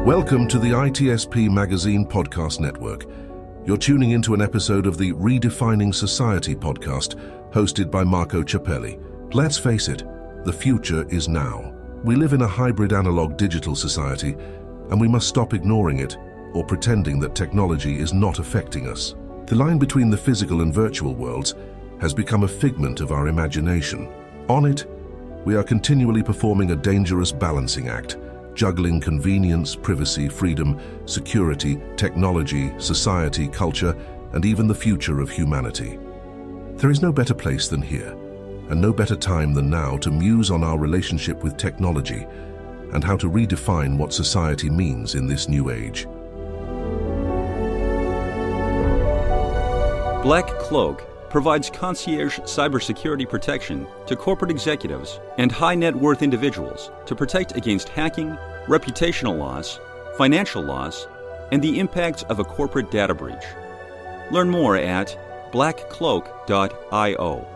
Welcome to the ITSP Magazine Podcast Network. You're tuning into an episode of the Redefining Society podcast, hosted by Marco Ciappelli. Let's face it, the future is now. We live in a hybrid analog-digital society, and we must stop ignoring it or pretending that technology is not affecting us. The line between the physical and virtual worlds has become a figment of our imagination. On it, we are continually performing a dangerous balancing act, juggling convenience, privacy, freedom, security, technology, society, culture, and even the future of humanity. There is no better place than here, and no better time than now to muse on our relationship with technology and how to redefine what society means in this new age. Black Cloak provides concierge cybersecurity protection to corporate executives and high net worth individuals to protect against hacking, reputational loss, financial loss, and the impacts of a corporate data breach. Learn more at blackcloak.io.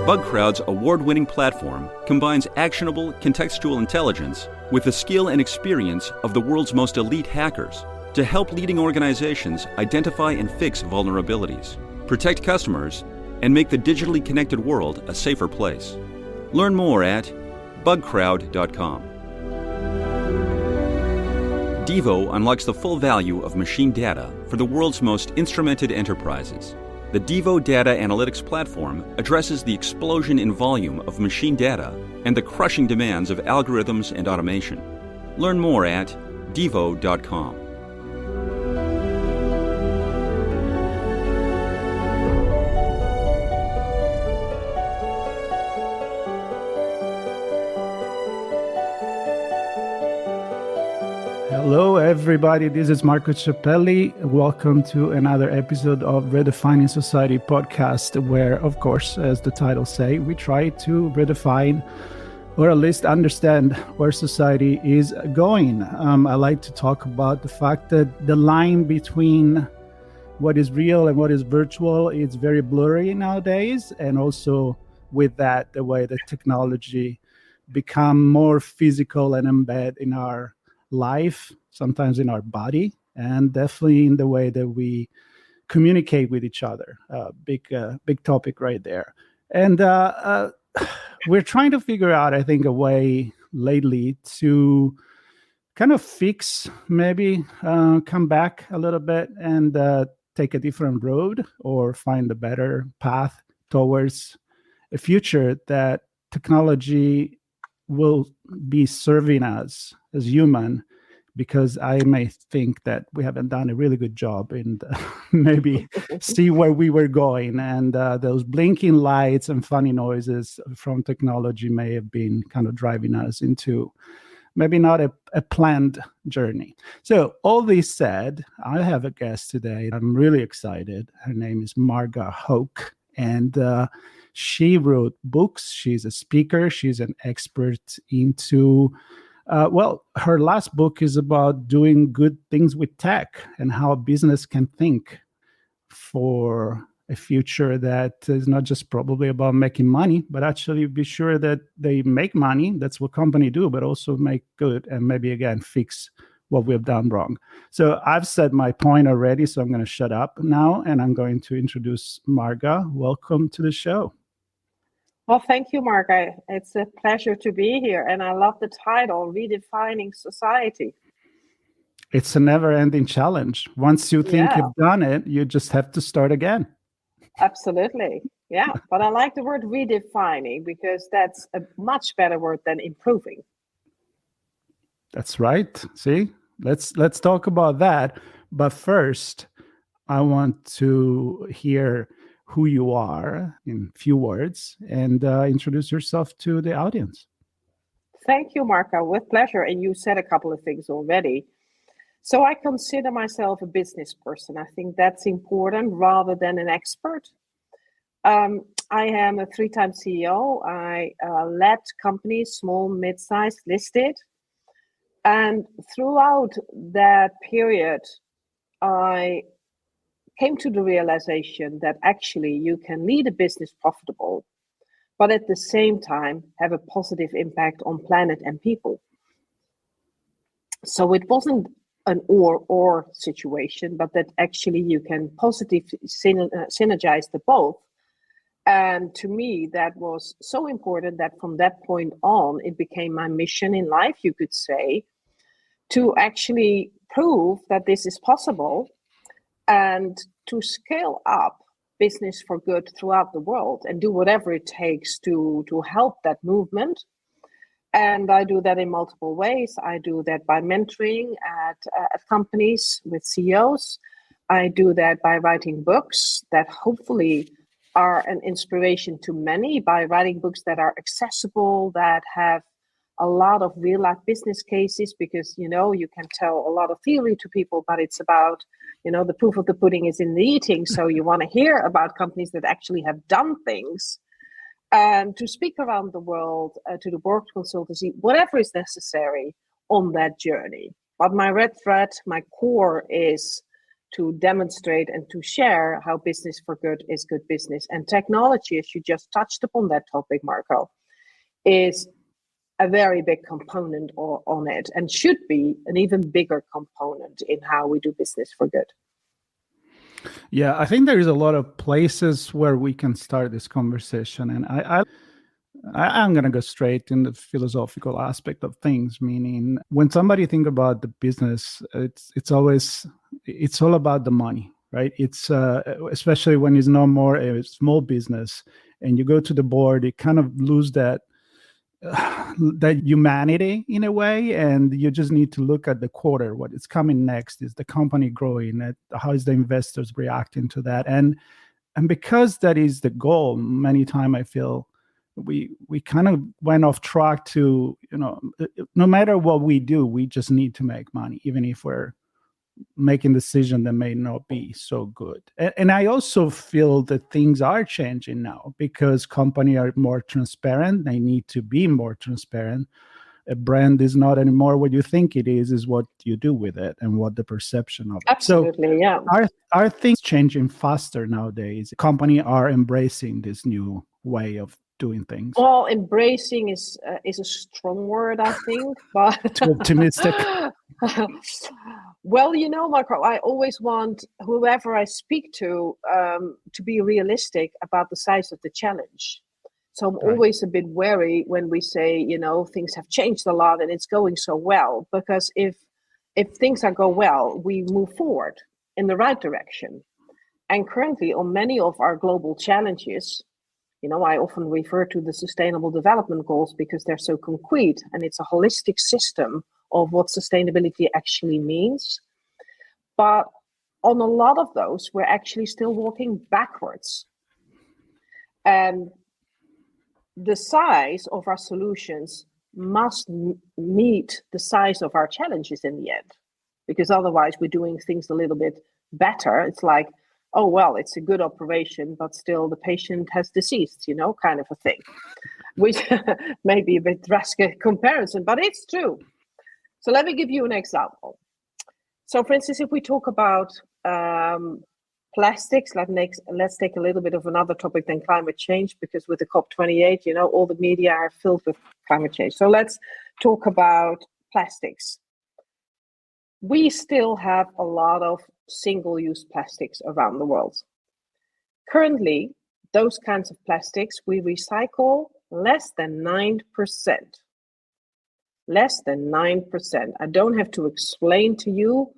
BugCrowd's award-winning platform combines actionable contextual intelligence with the skill and experience of the world's most elite hackers to help leading organizations identify and fix vulnerabilities, protect customers, and make the digitally connected world a safer place. Learn more at bugcrowd.com. Devo unlocks the full value of machine data for the world's most instrumented enterprises. The Devo Data Analytics Platform addresses the explosion in volume of machine data and the crushing demands of algorithms and automation. Learn more at devo.com. Hello, everybody. This is Marco Ciappelli. Welcome to another episode of Redefining Society podcast, where, of course, as the title say, we try to redefine or at least understand where society is going. I like to talk about the fact that the line between what is real and what is virtual is very blurry nowadays, and also with that, the way that technology become more physical and embed in our life, sometimes in our body, and definitely in the way that we communicate with each other. Big topic right there. And we're trying to figure out, I think, a way lately to kind of fix, maybe come back a little bit and take a different road or find a better path towards a future that technology will be serving us as human, because I may think that we haven't done a really good job in maybe see where we were going, and those blinking lights and funny noises from technology may have been kind of driving us into maybe not a planned journey. So all this said, I have a guest today. I'm really excited. Her name is Marga Hoek, and she wrote books. She's a speaker. She's an expert into, her last book is about doing good things with tech and how a business can think for a future that is not just probably about making money, but actually be sure that they make money. That's what companies do, but also make good and maybe, again, fix what we've done wrong. So I've said my point already, so I'm going to shut up now, and I'm going to introduce Marga. Welcome to the show. Well, thank you, Marga. It's a pleasure to be here, and I love the title, Redefining Society. It's a never-ending challenge. Once you think you've done it, you just have to start again. Absolutely. Yeah, but I like the word redefining because that's a much better word than improving. That's right. See, let's talk about that. But first, I want to hear who you are in few words and introduce yourself to the audience. Thank you, Marco. With pleasure. And you said a couple of things already. So I consider myself a business person. I think that's important rather than an expert. I am a 3-time CEO. I led companies, small, mid-sized, listed. And throughout that period, I came to the realization that actually you can lead a business profitable, but at the same time have a positive impact on planet and people. So it wasn't an or situation, but that actually you can positively synergize the both. And to me, that was so important that from that point on, it became my mission in life, you could say, to actually prove that this is possible and to scale up business for good throughout the world and do whatever it takes to help that movement. And I do that in multiple ways. I do that by mentoring at companies with CEOs. I do that by writing books that hopefully are an inspiration to many, by writing books that are accessible, that have a lot of real life business cases, because, you can tell a lot of theory to people, but it's about, the proof of the pudding is in the eating. So you want to hear about companies that actually have done things, and to speak around the world, to the board consultancy, whatever is necessary on that journey. But my red thread, my core is to demonstrate and to share how business for good is good business. And technology, as you just touched upon that topic, Marco, is a very big component on it, and should be an even bigger component in how we do business for good. Yeah, I think there is a lot of places where we can start this conversation, and I'm going to go straight in the philosophical aspect of things. Meaning, when somebody think about the business, it's all about the money, right? It's especially when it's no more a small business, and you go to the board, it kind of lose that humanity in a way, and you just need to look at the quarter, what is coming next, is the company growing, how is the investors reacting to that, and because that is the goal, many times I feel we kind of went off track to, no matter what we do, we just need to make money, even if we're making decisions that may not be so good. And I also feel that things are changing now because companies are more transparent. They need to be more transparent. A brand is not anymore what you think it is what you do with it and what the perception of it. Absolutely, so, yeah. Are things changing faster nowadays? Companies are embracing this new way of doing things. Well, embracing is a strong word, I think, but too optimistic. Well, Marco, I always want whoever I speak to be realistic about the size of the challenge. So I'm always a bit wary when we say, things have changed a lot and it's going so well, because if things go well, we move forward in the right direction. And currently on many of our global challenges, I often refer to the Sustainable Development Goals because they're so concrete, and it's a holistic system of what sustainability actually means. But on a lot of those, we're actually still walking backwards. And the size of our solutions must meet the size of our challenges in the end, because otherwise we're doing things a little bit better. It's like, oh, well, it's a good operation, but still the patient has deceased, kind of a thing, which may be a bit drastic comparison, but it's true. So let me give you an example. So for instance, if we talk about plastics, let's take a little bit of another topic than climate change, because with the COP28, all the media are filled with climate change. So let's talk about plastics. We still have a lot of single-use plastics around the world. Currently, those kinds of plastics, we recycle less than 9%. Less than 9%. I don't have to explain to you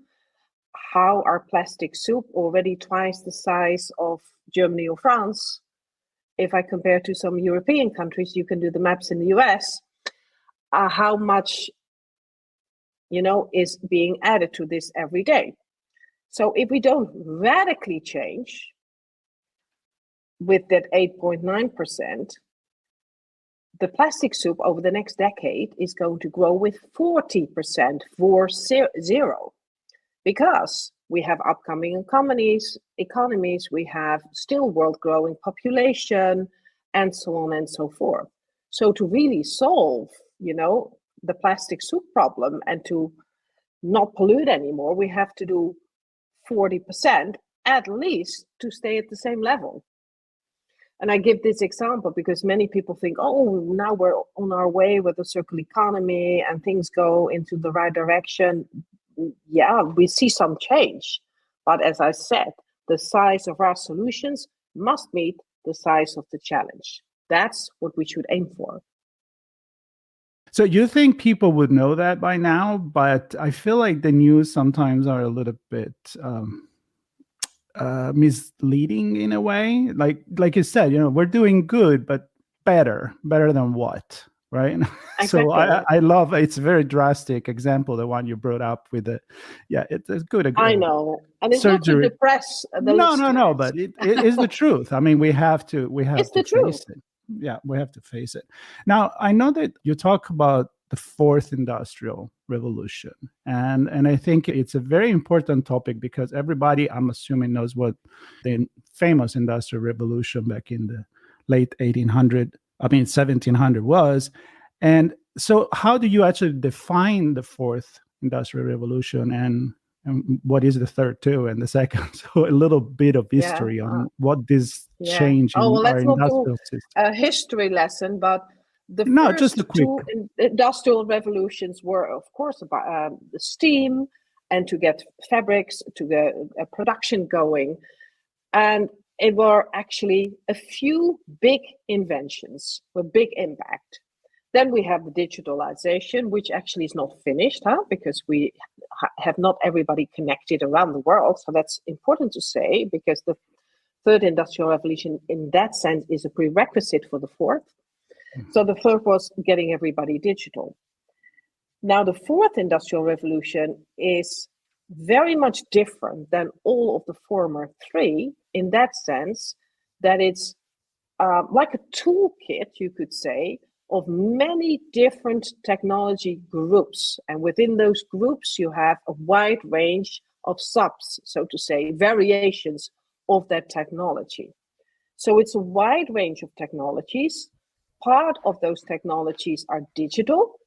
how our plastic soup, already twice the size of Germany or France, if I compare to some European countries, you can do the maps in the US, how much is being added to this every day. So if we don't radically change with that 8.9%, the plastic soup over the next decade is going to grow with 40% for zero, because we have upcoming economies, we have still world growing population, and so on and so forth. So to really solve, the plastic soup problem and to not pollute anymore, we have to do 40% at least to stay at the same level. And I give this example because many people think, oh, now we're on our way with the circular economy and things go into the right direction. Yeah, we see some change. But as I said, the size of our solutions must meet the size of the challenge. That's what we should aim for. So you think people would know that by now, but I feel like the news sometimes are a little bit misleading in a way. Like you said, we're doing good, but better than what, right? Exactly. So I love, it's a very drastic example, the one you brought up with it's a good. I know, and it's surgery. Not to depress the No, but it is the truth. I mean, we have to face it. Yeah, we have to face it. Now, I know that you talk about the fourth industrial revolution, and I think it's a very important topic because everybody, I'm assuming, knows what the famous industrial revolution back in the late 1700 was. And so how do you actually define the fourth industrial revolution, and what is the third too, and the second? So a little bit of history on what this change in our industrial system. A history lesson, but the just a quick. two industrial revolutions were, of course, about the steam and to get fabrics, to get production going. And it were actually a few big inventions with big impact. Then we have the digitalization, which actually is not finished, because we have not everybody connected around the world. So that's important to say, because the third industrial revolution in that sense is a prerequisite for the fourth. So the third was getting everybody digital. Now the fourth industrial revolution is very much different than all of the former three, in that sense that it's like a toolkit, you could say, of many different technology groups. And within those groups, you have a wide range of subs, so to say, variations of that technology. So it's a wide range of technologies. Part of those technologies are digital,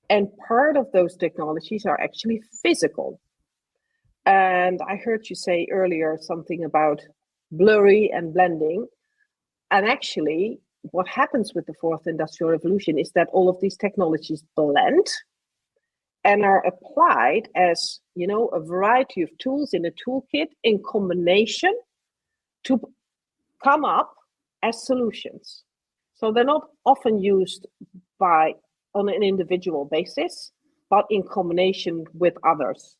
and part of those technologies are actually physical. And I heard you say earlier something about blurry and blending. And actually, what happens with the fourth industrial revolution is that all of these technologies blend and are applied as, a variety of tools in a toolkit in combination to come up as solutions. So they're not often used on an individual basis, but in combination with others.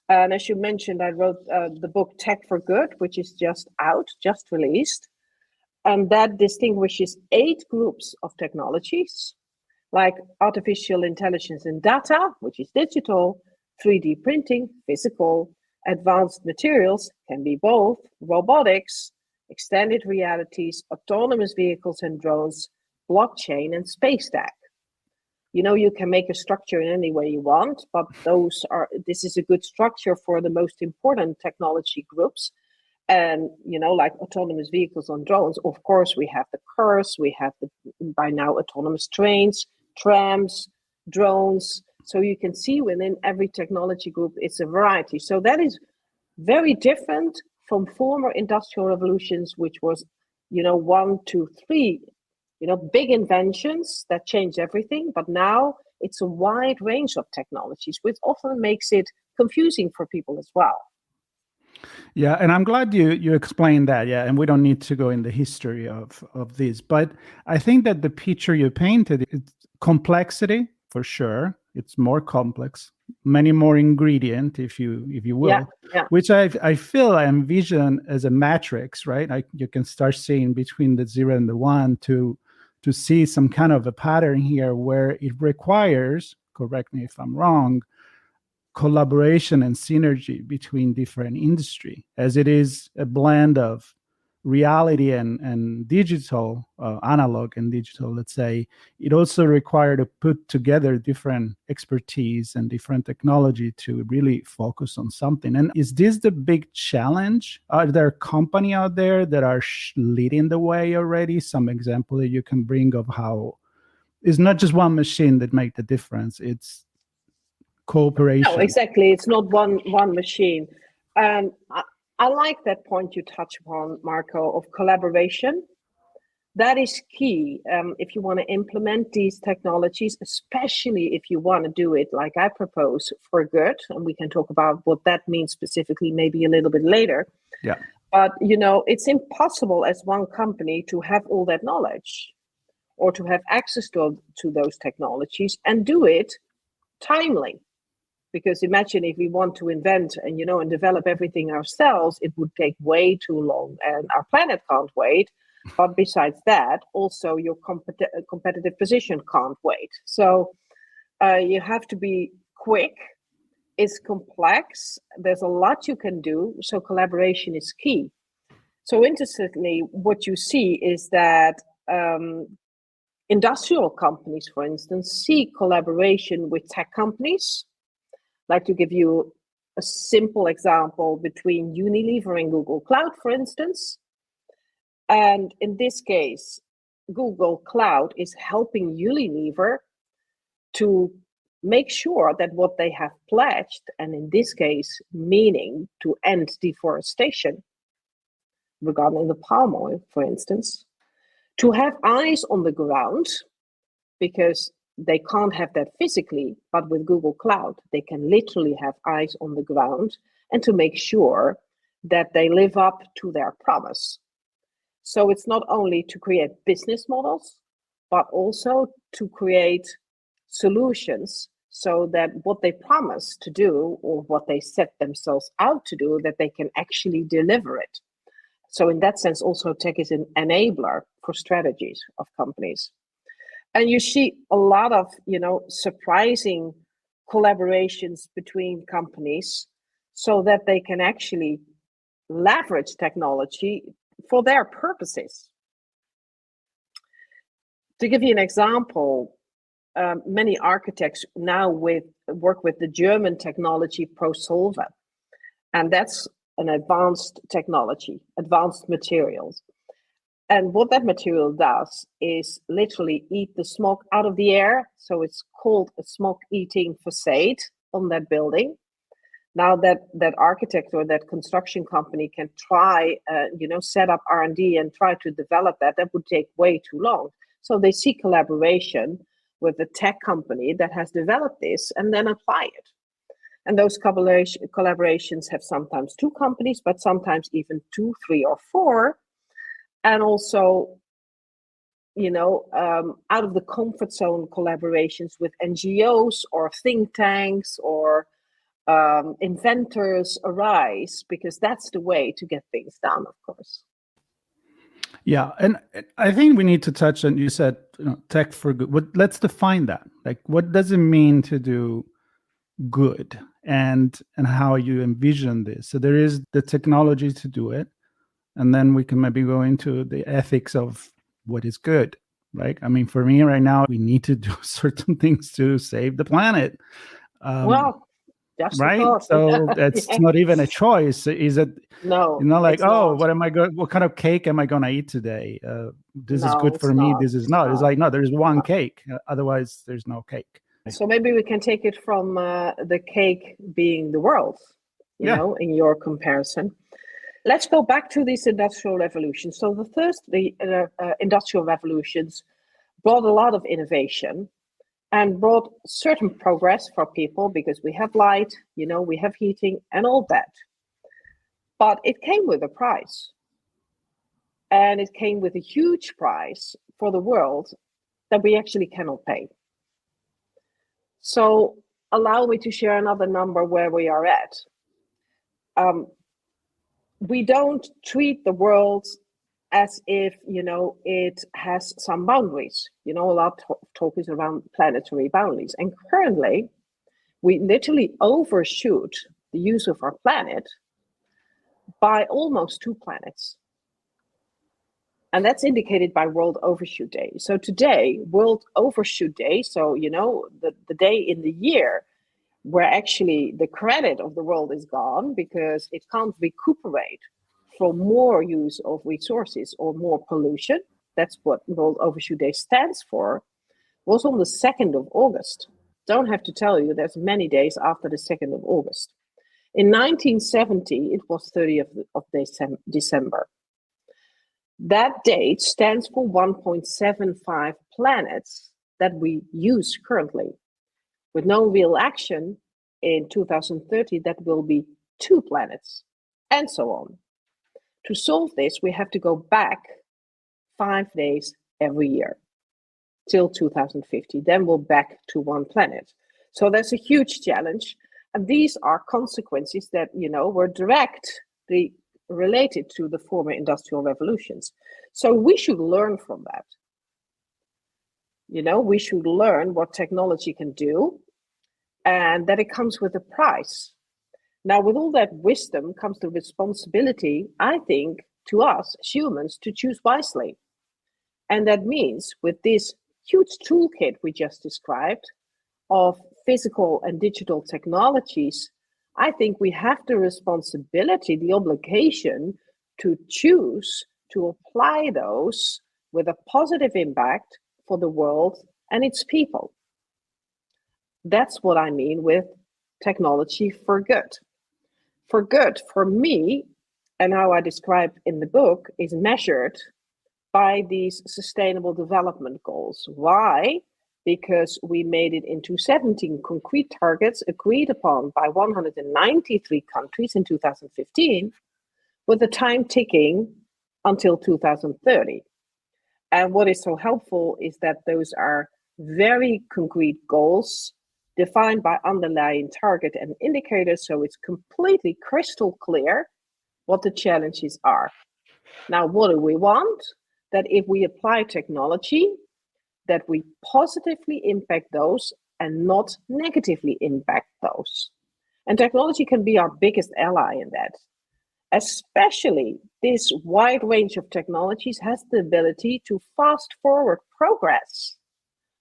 And as you mentioned, I wrote the book Tech for Good, which is just released. And that distinguishes 8 groups of technologies, like artificial intelligence and data, which is digital, 3D printing, physical, advanced materials, can be both, robotics, extended realities, autonomous vehicles and drones, blockchain, and space tech. You can make a structure in any way you want, but this is a good structure for the most important technology groups. And, like autonomous vehicles and drones, of course, we have the cars, we have by now autonomous trains, trams, drones. So you can see within every technology group, it's a variety. So that is very different from former industrial revolutions, which was, 1, 2, 3, big inventions that changed everything. But now it's a wide range of technologies, which often makes it confusing for people as well. Yeah, and I'm glad you explained that. Yeah, and we don't need to go in the history of this, but I think that the picture you painted is complexity for sure. It's more complex, many more ingredient, if you will, which I feel I envision as a matrix, right? You can start seeing between the 0 and the 1 to see some kind of a pattern here where it requires, correct me if I'm wrong, collaboration and synergy between different industry, as it is a blend of reality and digital, analog and digital, let's say. It also required to put together different expertise and different technology to really focus on something. And is this the big challenge? Are there companies out there that are leading the way already? Some example that you can bring of how it's not just one machine that make the difference, it's cooperation. No, exactly. It's not one machine. And I like that point you touch upon, Marco, of collaboration. that is key if you want to implement these technologies, especially if you want to do it like I propose for good. And we can talk about what that means specifically maybe a little bit later. Yeah. But, it's impossible as one company to have all that knowledge or to have access to those technologies and do it timely. Because imagine if we want to invent and, and develop everything ourselves, it would take way too long and our planet can't wait. But besides that, also your competitive position can't wait. So you have to be quick. It's complex. There's a lot you can do. So collaboration is key. So interestingly, what you see is that industrial companies, for instance, see collaboration with tech companies. Like to give you a simple example between Unilever and Google Cloud, for instance. And in this case, Google Cloud is helping Unilever to make sure that what they have pledged, and in this case, meaning to end deforestation, regarding the palm oil, for instance, to have eyes on the ground, because they can't have that physically, but with Google Cloud, they can literally have eyes on the ground and to make sure that they live up to their promise. So it's not only to create business models, but also to create solutions so that what they promise to do or what they set themselves out to do, that they can actually deliver it. So in that sense, also tech is an enabler for strategies of companies. And you see a lot of, surprising collaborations between companies so that they can actually leverage technology for their purposes. To give you an example, many architects now work with the German technology ProSolver, and that's an advanced technology, advanced materials. And what that material does is literally eat the smoke out of the air. So it's called a smoke-eating facade on that building. Now that architect or that construction company can try, set up R&D and try to develop that would take way too long. So they see collaboration with a tech company that has developed this and then apply it. And those collaborations have sometimes two companies, but sometimes even 2, 3, or 4. And also, out of the comfort zone collaborations with NGOs or think tanks or inventors arise, because that's the way to get things done, of course. Yeah, and I think we need to touch on, you said, tech for good. Let's define that. Like, what does it mean to do good, and how you envision this? So there is the technology to do it, and then we can maybe go into the ethics of what is good, right? I mean, for me right now, we need to do certain things to save the planet. Just right? So that's not even a choice. Is it? No. Like, what kind of cake am I going to eat today? This is good for me. This is not. It's like, no, there's one cake. Otherwise, there's no cake. So maybe we can take it from the cake being the world, in your comparison. Let's go back to this industrial revolution. So the industrial revolutions brought a lot of innovation and brought certain progress for people, because we have light, we have heating and all that. But it came with a price. And it came with a huge price for the world that we actually cannot pay. So allow me to share another number where we are at. We don't treat the world as if, it has some boundaries. A lot of talk is around planetary boundaries. And currently, we literally overshoot the use of our planet by almost 2 planets. And that's indicated by World Overshoot Day. So today, World Overshoot Day, so, the day in the year where actually the credit of the world is gone because it can't recuperate from more use of resources or more pollution. That's what World Overshoot Day stands for. Was on the 2nd of August. Don't have to tell you, there's many days after the 2nd of August. In 1970, it was 30th of December. That date stands for 1.75 planets that we use currently. With no real action, in 2030, that will be 2 planets, and so on. To solve this, we have to go back 5 days every year till 2050. Then we're back to 1 planet. So that's a huge challenge. And these are consequences that, were directly related to the former industrial revolutions. So we should learn from that. We should learn what technology can do and that it comes with a price. Now, with all that wisdom comes the responsibility, I think, to us as humans to choose wisely. And that means with this huge toolkit we just described of physical and digital technologies, I think we have the responsibility, the obligation to choose to apply those with a positive impact for the world and its people. That's what I mean with technology for good. For good, for me, and how I describe in the book, is measured by these sustainable development goals. Why? Because we made it into 17 concrete targets agreed upon by 193 countries in 2015, with the time ticking until 2030. And what is so helpful is that those are very concrete goals defined by underlying target and indicators, so it's completely crystal clear what the challenges are. Now, what do we want? That if we apply technology, that we positively impact those and not negatively impact those. And technology can be our biggest ally in that. Especially this wide range of technologies has the ability to fast forward progress.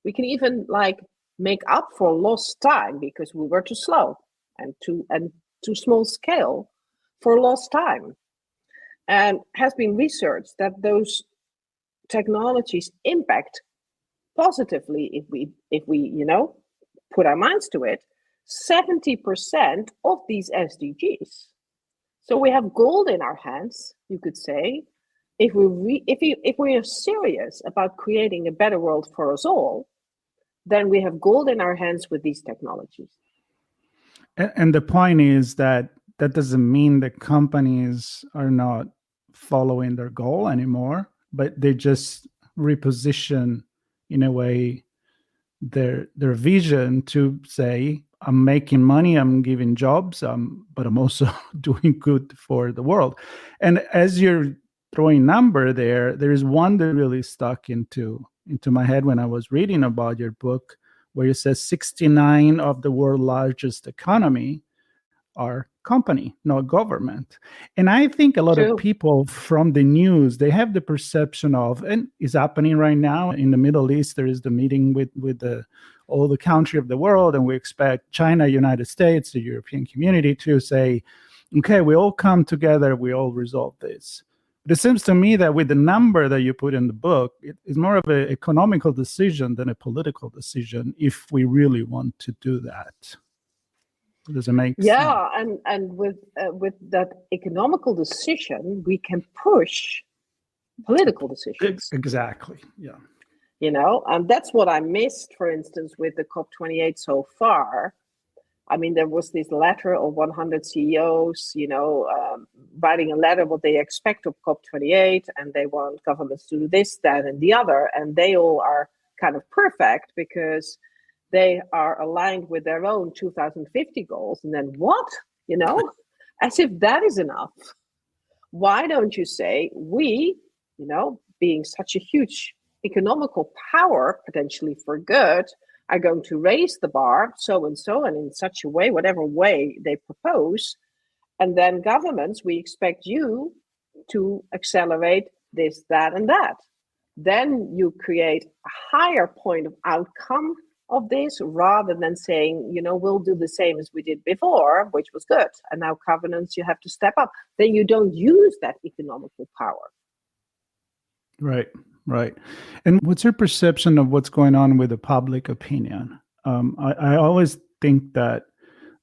We can even make up for lost time because we were too slow and too small scale for lost time. And has been researched that those technologies impact positively if we put our minds to it 70% of these SDGs. So we have gold in our hands, you could say, if we are serious about creating a better world for us all, then we have gold in our hands with these technologies. And the point is that doesn't mean that companies are not following their goal anymore, but they just reposition in a way their vision to say, I'm making money, I'm giving jobs, but I'm also doing good for the world. And as you're throwing number there is one that really stuck into my head when I was reading about your book, where it says 69 of the world's largest economy are company, not government. And I think a lot of people from the news, they have the perception of, and it's happening right now in the Middle East, there is the meeting with all the country of the world, and we expect China, United States, the European community to say, okay, we all come together, we all resolve this. But it seems to me that with the number that you put in the book, it's more of an economical decision than a political decision if we really want to do that. Does it make sense? Yeah, and with that economical decision, we can push political decisions. Exactly, yeah. And that's what I missed, for instance, with the COP28 so far. I mean, there was this letter of 100 CEOs, writing a letter what they expect of COP28, and they want governments to do this, that, and the other, and they all are kind of perfect because they are aligned with their own 2050 goals. And then what? As if that is enough. Why don't you say we, being such a huge economical power, potentially for good, are going to raise the bar so and so, and in such a way, whatever way they propose. And then governments, we expect you to accelerate this, that, and that. Then you create a higher point of outcome of this, rather than saying, we'll do the same as we did before, which was good. And now governance, you have to step up. Then you don't use that economical power. Right. And what's your perception of what's going on with the public opinion? I always think that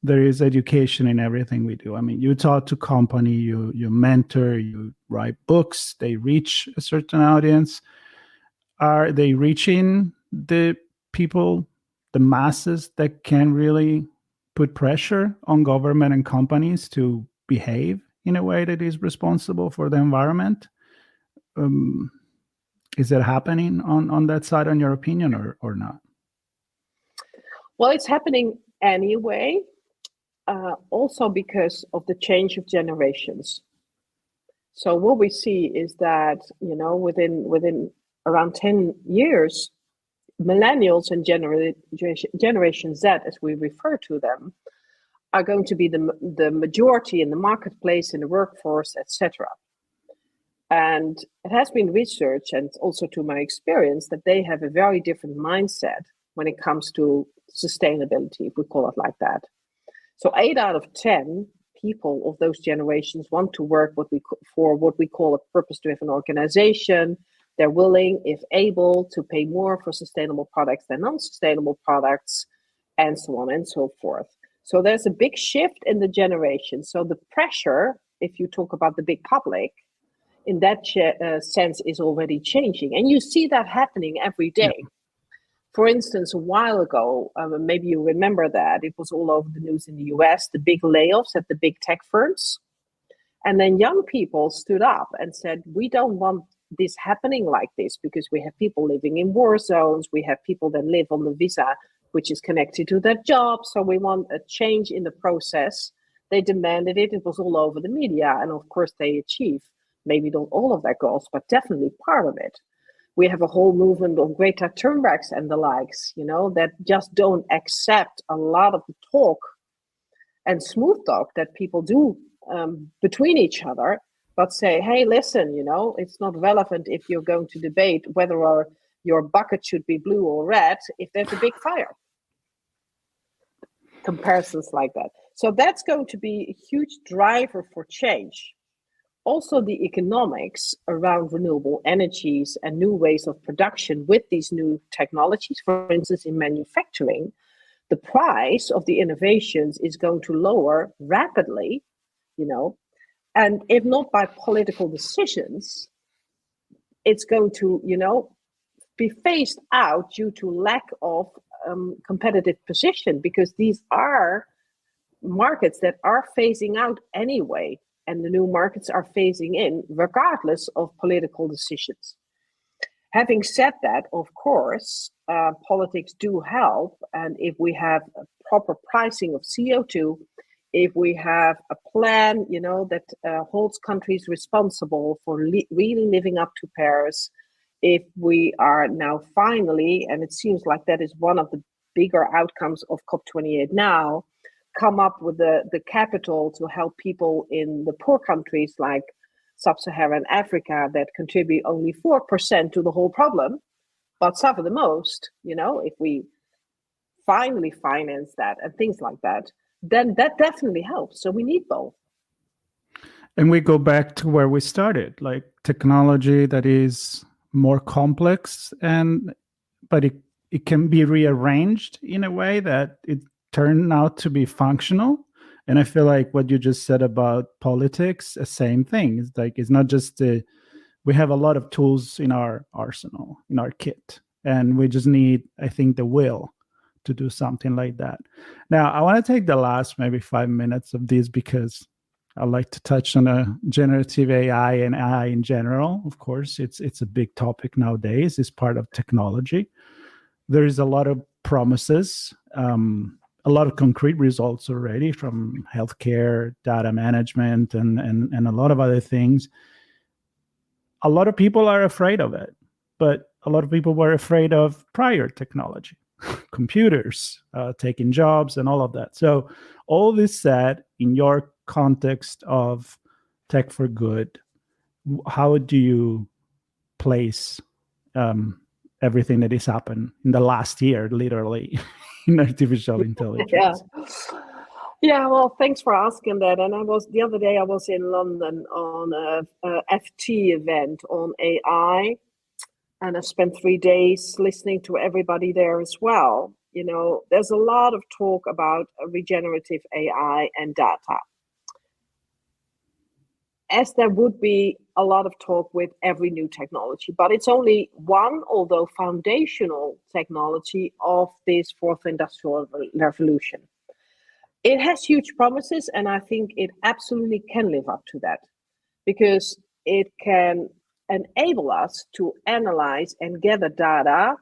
there is education in everything we do. I mean, you talk to company, you mentor, you write books, they reach a certain audience. Are they reaching the people, the masses that can really put pressure on government and companies to behave in a way that is responsible for the environment? Is it happening on that side, in your opinion, or not? Well, it's happening anyway, also because of the change of generations. So what we see is that, within around 10 years, millennials and Generation Z, as we refer to them, are going to be the majority in the marketplace, in the workforce, etc. And it has been researched, and also to my experience, that they have a very different mindset when it comes to sustainability, if we call it like that. So 8 out of 10 people of those generations want to work for what we call a purpose-driven organization. They're willing, if able, to pay more for sustainable products than non-sustainable products, and so on and so forth. So there's a big shift in the generation. So the pressure, if you talk about the big public, in that sense is already changing. And you see that happening every day. Yeah. For instance, a while ago, maybe you remember that, it was all over the news in the US, the big layoffs at the big tech firms. And then young people stood up and said, we don't want this happening like this, because we have people living in war zones, we have people that live on the visa, which is connected to their job. So we want a change in the process. They demanded it. It was all over the media. And of course, they achieved maybe not all of their goals, but definitely part of it. We have a whole movement of Greta Thunbergs and the likes, that just don't accept a lot of the talk and smooth talk that people do between each other, but say, hey, listen, it's not relevant if you're going to debate whether your bucket should be blue or red if there's a big fire. Comparisons like that. So that's going to be a huge driver for change. Also, the economics around renewable energies and new ways of production with these new technologies, for instance, in manufacturing, the price of the innovations is going to lower rapidly, and if not by political decisions, it's going to, be phased out due to lack of competitive position, because these are markets that are phasing out anyway. And the new markets are phasing in regardless of political decisions. Having said that, of course, politics do help. And if we have a proper pricing of CO2, if we have a plan, that holds countries responsible for really living up to Paris, if we are now finally, and it seems like that is one of the bigger outcomes of COP28 now, come up with the capital to help people in the poor countries like sub-Saharan Africa that contribute only 4% to the whole problem, but suffer the most, if we finally finance that and things like that, then that definitely helps. So we need both. And we go back to where we started, like technology that is more complex, but it can be rearranged in a way that it turn out to be functional. And I feel like what you just said about politics, the same thing. It's like, it's not just we have a lot of tools in our arsenal, in our kit, and we just need, I think, the will to do something like that. Now, I want to take the last maybe 5 minutes of this, because I like to touch on generative AI and AI in general. Of course, it's a big topic nowadays. It's part of technology. There is a lot of promises, a lot of concrete results already from healthcare, data management, and a lot of other things. A lot of people are afraid of it, but a lot of people were afraid of prior technology, computers taking jobs and all of that. So all this said, in your context of tech for good, how do you place everything that has happened in the last year, literally, in artificial intelligence? Yeah, well, thanks for asking that. And the other day I was in London on a FT event on AI, and I spent 3 days listening to everybody there as well. there's a lot of talk about regenerative AI and data, as there would be a lot of talk with every new technology, but it's only one, although foundational technology of this fourth industrial revolution. It has huge promises, and I think it absolutely can live up to that, because it can enable us to analyze and gather data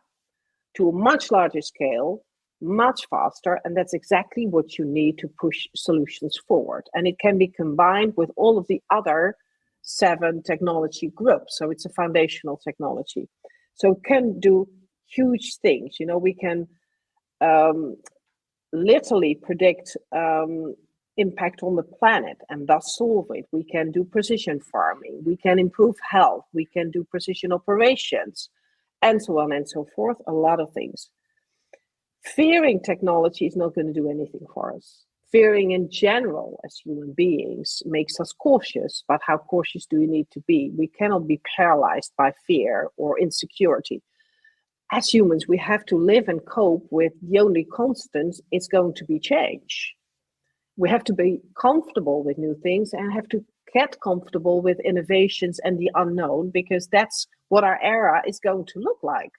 to a much larger scale, much faster, and that's exactly what you need to push solutions forward. And it can be combined with all of the other 7 technology groups. So it's a foundational technology. So it can do huge things. We can literally predict impact on the planet and thus solve it. We can do precision farming. We can improve health. We can do precision operations, and so on and so forth. A lot of things. Fearing technology is not going to do anything for us. Fearing in general as human beings makes us cautious, but how cautious do we need to be? We cannot be paralyzed by fear or insecurity. As humans, we have to live and cope with the only constant is going to be change. We have to be comfortable with new things and have to get comfortable with innovations and the unknown, because that's what our era is going to look like.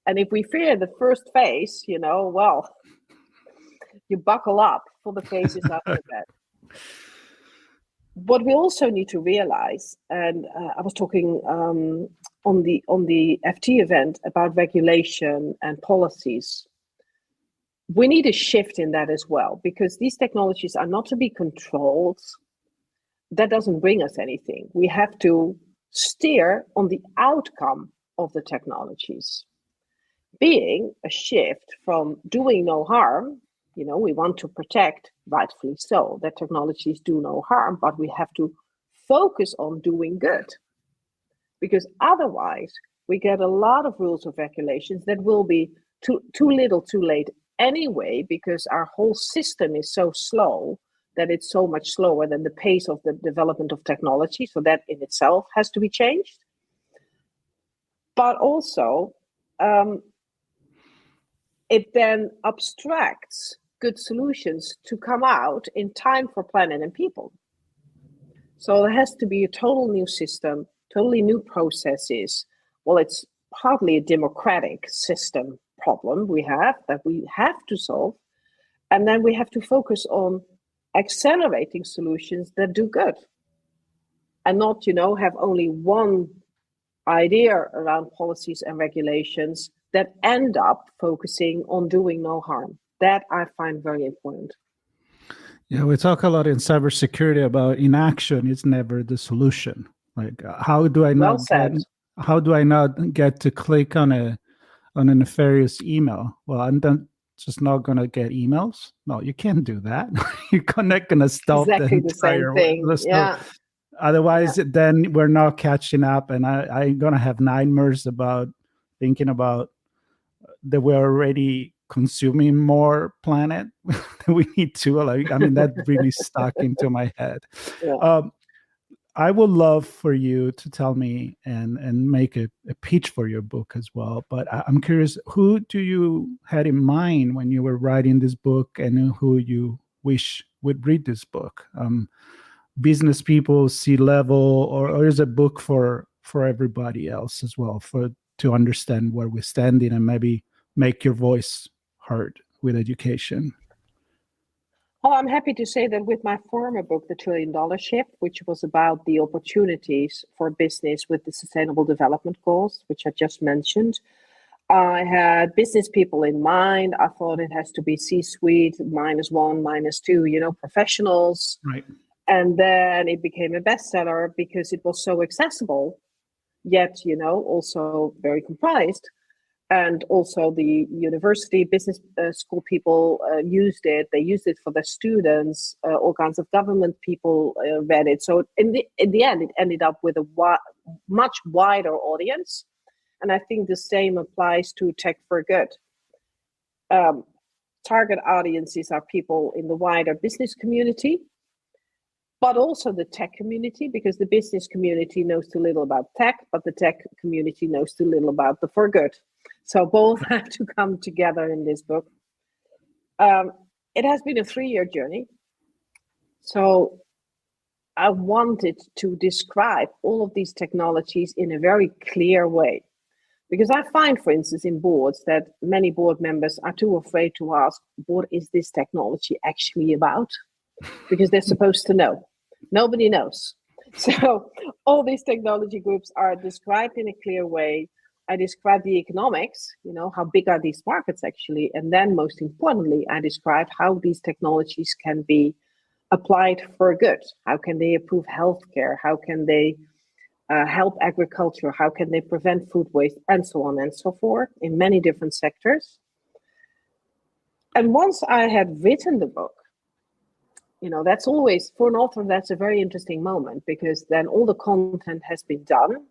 And if we fear the first phase, well, you buckle up for the phases after that. What we also need to realize, and I was talking on the FT event about regulation and policies, we need a shift in that as well, because these technologies are not to be controlled. That doesn't bring us anything. We have to steer on the outcome of the technologies, being a shift from doing no harm. We want to protect, rightfully so, that technologies do no harm, but we have to focus on doing good, because otherwise we get a lot of rules of regulations that will be too little too late anyway, because our whole system is so slow that it's so much slower than the pace of the development of technology. So that in itself has to be changed. But also, it then abstracts good solutions to come out in time for planet and people. So there has to be a total new system, totally new processes. Well, it's partly a democratic system problem we have that we have to solve. And then we have to focus on accelerating solutions that do good, and not, have only one idea around policies and regulations that end up focusing on doing no harm. That I find very important. Yeah, we talk a lot in cybersecurity about inaction is never the solution. Like, how do I not get to click on a nefarious email? Well, I'm just not going to get emails. No, you can't do that. You're not going to stop exactly the same thing. Yeah. Otherwise, then we're not catching up, and I'm going to have nightmares about thinking about that we're already consuming more planet than we need to. That really stuck into my head. Yeah. I would love for you to tell me and make a pitch for your book as well. But I'm curious, who do you had in mind when you were writing this book, and who you wish would read this book? Business people, C-level, or is a book for everybody else as well, to understand where we're standing and maybe make your voice heard with education? Oh, I'm happy to say that with my former book, The $1 Trillion Shift, which was about the opportunities for business with the Sustainable Development Goals, which I just mentioned, I had business people in mind. I thought it has to be C-suite, -1, -2, professionals. Right. And then it became a bestseller because it was so accessible, yet, also very comprised. And also the university business school people used it. They used it for their students. All kinds of government people read it. So in the end, it ended up with a much wider audience. And I think the same applies to Tech for Good. Target audiences are people in the wider business community, but also the tech community, because the business community knows too little about tech, but the tech community knows too little about the for good. So both have to come together in this book. It has been a 3-year journey. So I wanted to describe all of these technologies in a very clear way. Because I find, for instance, in boards that many board members are too afraid to ask, what is this technology actually about? Because they're supposed to know. Nobody knows. So all these technology groups are described in a clear way. I describe the economics, how big are these markets actually? And then most importantly, I describe how these technologies can be applied for good. How can they improve healthcare? How can they help agriculture? How can they prevent food waste? And so on and so forth in many different sectors. And once I had written the book, that's always, for an author, that's a very interesting moment, because then all the content has been done.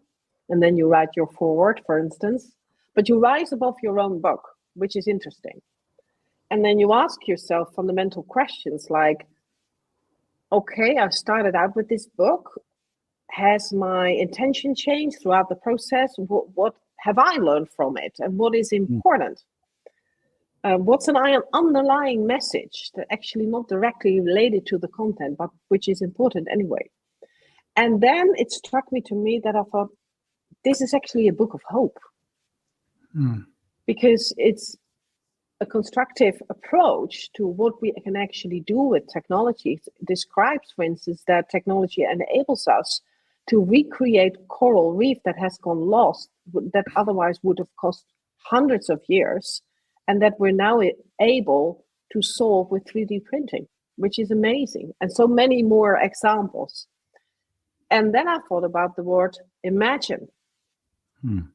And then you write your foreword, for instance, but you rise above your own book, which is interesting. And then you ask yourself fundamental questions like, okay, I've started out with this book. Has my intention changed throughout the process? What have I learned from it? And what is important? What's an underlying message that actually not directly related to the content, but which is important anyway? And then it struck to me that I thought, this is actually a book of hope. Because it's a constructive approach to what we can actually do with technology. It describes, for instance, that technology enables us to recreate coral reef that has gone lost, that otherwise would have cost hundreds of years, and that we're now able to solve with 3D printing, which is amazing. And so many more examples. And then I thought about the word imagine.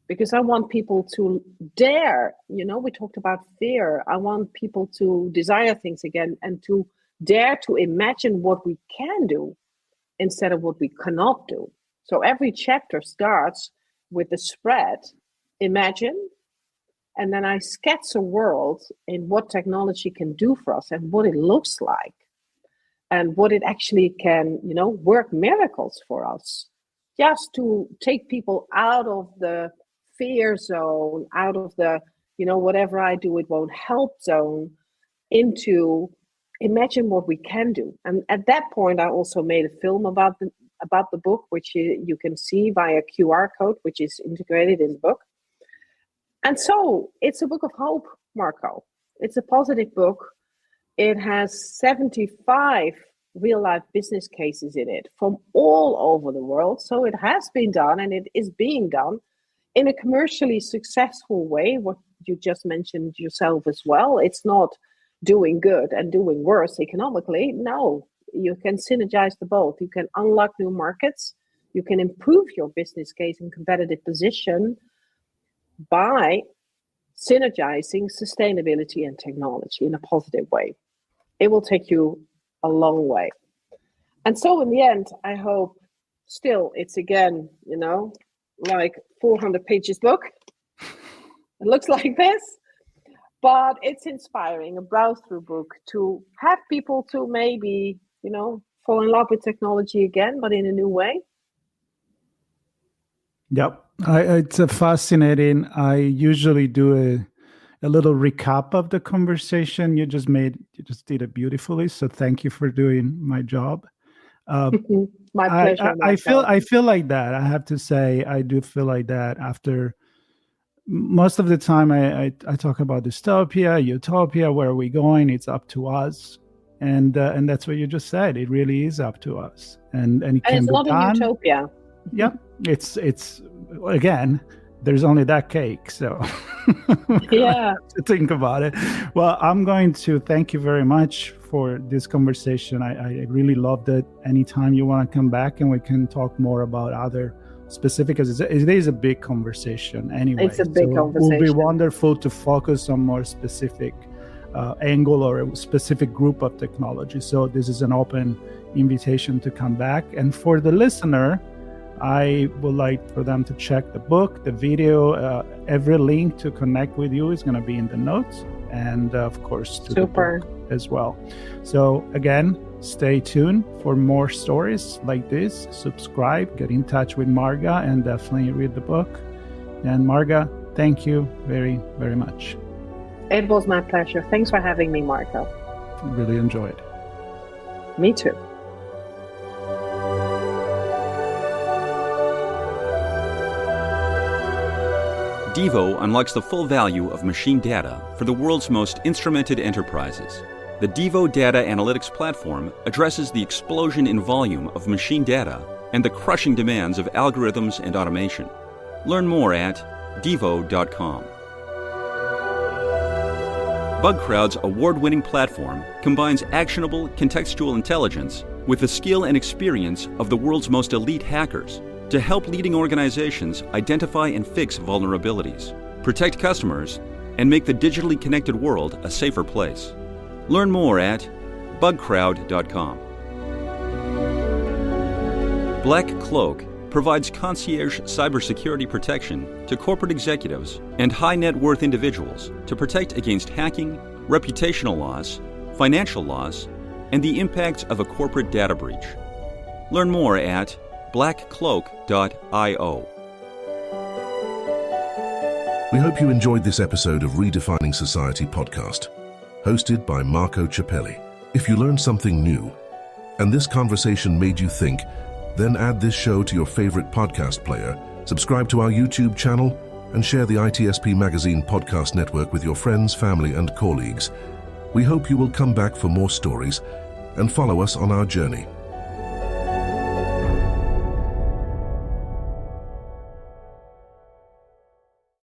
Because I want people to dare, we talked about fear. I want people to desire things again and to dare to imagine what we can do instead of what we cannot do. So every chapter starts with the spread, imagine, and then I sketch a world in what technology can do for us and what it looks like and what it actually can, work miracles for us. Just to take people out of the fear zone, out of the, whatever I do, it won't help zone, into imagine what we can do. And at that point, I also made a film about the book, which you can see via QR code, which is integrated in the book. And so it's a book of hope, Marco. It's a positive book. It has 75 real-life business cases in it from all over the world. So it has been done, and it is being done in a commercially successful way, what you just mentioned yourself as well. It's not doing good and doing worse economically. No, you can synergize the both. You can unlock new markets. You can improve your business case and competitive position by synergizing sustainability and technology in a positive way. It will take you a long way. And so in the end, I hope still it's again, like 400 pages book. It looks like this, but it's inspiring, a browse through book to have people to maybe, fall in love with technology again, but in a new way. Yep. It's a fascinating. I usually do a little recap of the conversation you just did it beautifully. So thank you for doing my job. My pleasure. I feel like that. I have to say, I do feel like that after most of the time I talk about dystopia, utopia, where are we going? It's up to us. And that's what you just said. It really is up to us. And it can it's be not done. a utopia. Yeah. It's again, there's only that cake. So yeah, to think about it. Well, I'm going to thank you very much for this conversation. I really loved it. Anytime you want to come back and we can talk more about other specific, because it is a big conversation anyway. It's a big conversation. It will be wonderful to focus on more specific angle or a specific group of technology. So this is an open invitation to come back. And for the listener, I would like for them to check the book, the video, every link to connect with you is going to be in the notes, and of course to the book as well. So again, stay tuned for more stories like this. Subscribe, get in touch with Marga, and definitely read the book. And Marga, Thank you very, very much. It was my pleasure. Thanks for having me, Marco. Really enjoyed. Me too. Devo unlocks the full value of machine data for the world's most instrumented enterprises. The Devo Data Analytics Platform addresses the explosion in volume of machine data and the crushing demands of algorithms and automation. Learn more at devo.com. BugCrowd's award-winning platform combines actionable contextual intelligence with the skill and experience of the world's most elite hackers to help leading organizations identify and fix vulnerabilities, protect customers, and make the digitally connected world a safer place. Learn more at bugcrowd.com. Black Cloak provides concierge cybersecurity protection to corporate executives and high net worth individuals to protect against hacking, reputational loss, financial loss, and the impacts of a corporate data breach. Learn more at blackcloak.io. We hope you enjoyed this episode of Redefining Society podcast, hosted by Marco Ciappelli. If you learned something new and this conversation made you think, then add this show to your favorite podcast player, subscribe to our YouTube channel, and share the ITSP Magazine podcast network with your friends, family, and colleagues. We hope you will come back for more stories and follow us on our journey.